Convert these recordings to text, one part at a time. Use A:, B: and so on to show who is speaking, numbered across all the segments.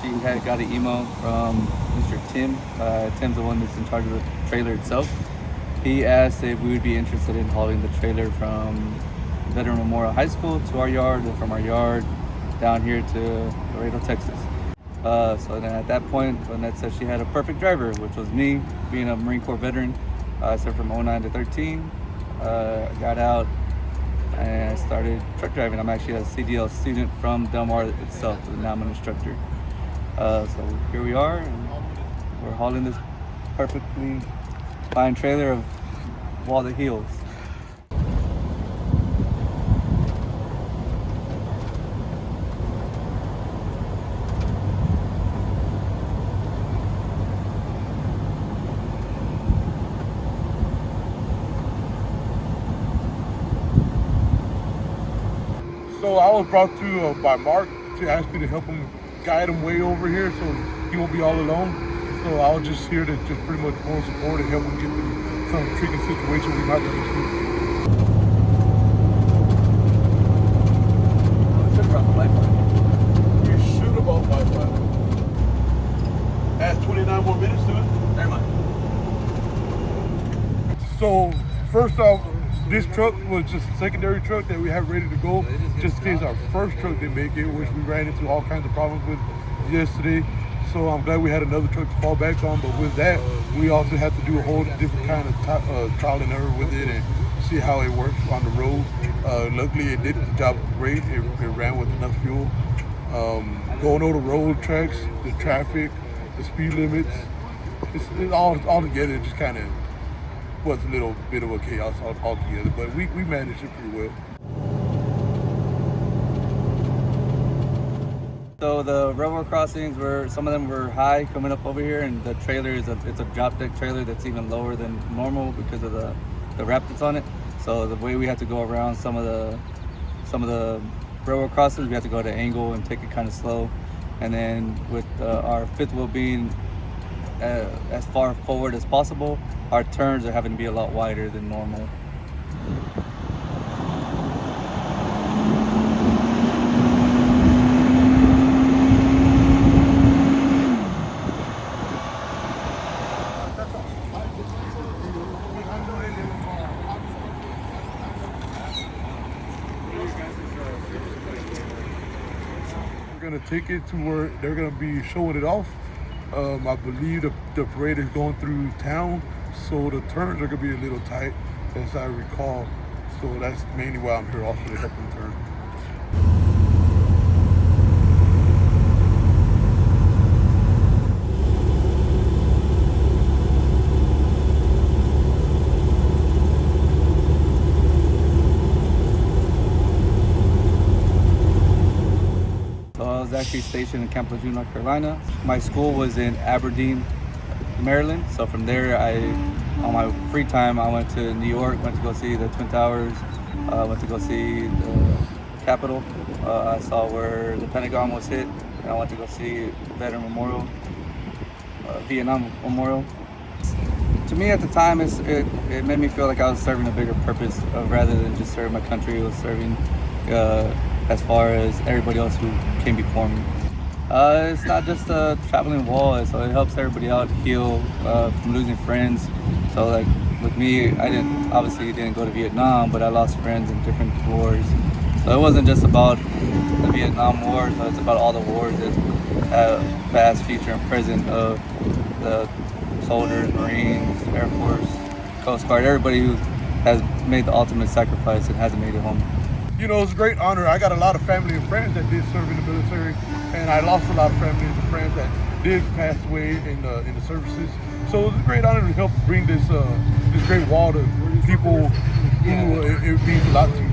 A: She had got an email from Mr. Tim. Tim's the one that's in charge of the trailer itself. He asked if we would be interested in hauling the trailer from Veteran Memorial High School to our yard, and from our yard down here to Laredo, Texas. So then at that point, Lynette said she had a perfect driver, which was me, being a Marine Corps veteran. I served from 09 to 13. Got out and I started truck driving. I'm actually a CDL student from Del Mar itself, and now I'm an instructor. So here we are, and we're hauling this perfectly fine trailer of Wall to Heels.
B: So I was brought to by Mark to ask me to help him guide him way over here so he won't be all alone. So I was just here to just pretty much moral support and help him get through some tricky situation we might be through. You should about Wi-Fi. Add 29 more minutes to it.
A: Very much.
B: So first off, this truck was just a secondary truck that we have ready to go, just in case our first truck didn't make it, which we ran into all kinds of problems with yesterday. So I'm glad we had another truck to fall back on, but with that, we also had to do a whole different kind of trial and error with it and see how it works on the road. Luckily, it did the job great. It ran with enough fuel. Going over the road tracks, the traffic, the speed limits, it's all together. It just kind of was a little bit of a chaos altogether, but we managed it pretty well.
A: So the railroad crossings some of them were high coming up over here, and the trailer it's a drop deck trailer that's even lower than normal because of the wrap that's on it. So the way we had to go around some of the railroad crossings, we had to go at an angle and take it kind of slow. And then with our fifth wheel being as far forward as possible, our turns are having to be a lot wider than normal.
B: We're gonna take it to where they're gonna be showing it off. I believe the parade is going through town, so the turns are gonna be a little tight, as I recall. So that's mainly why I'm here, also to help them turn.
A: I was actually stationed in Camp Lejeune, North Carolina. My school was in Aberdeen, Maryland. So from there, on my free time, I went to New York, went to go see the Twin Towers, went to go see the Capitol. I saw where the Pentagon was hit, and I went to go see Veteran Memorial, Vietnam Memorial. To me at the time, it made me feel like I was serving a bigger purpose rather than just serving my country. It was serving as far as everybody else who came before me. It's not just a traveling wall, so it helps everybody out heal from losing friends. So like with me, I didn't go to Vietnam, but I lost friends in different wars. So it wasn't just about the Vietnam War, so it's about all the wars that have past, future, and present of the soldiers, Marines, Air Force, Coast Guard, everybody who has made the ultimate sacrifice and hasn't made it home.
B: You know, it's a great honor. I got a lot of family and friends that did serve in the military, and I lost a lot of family and friends that did pass away in the services. So it's a great honor to help bring this great wall to people who it means a lot to.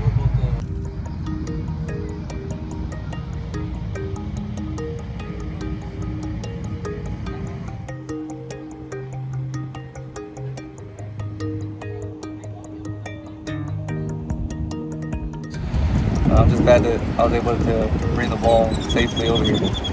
A: I'm just glad that I was able to bring the ball safely over here.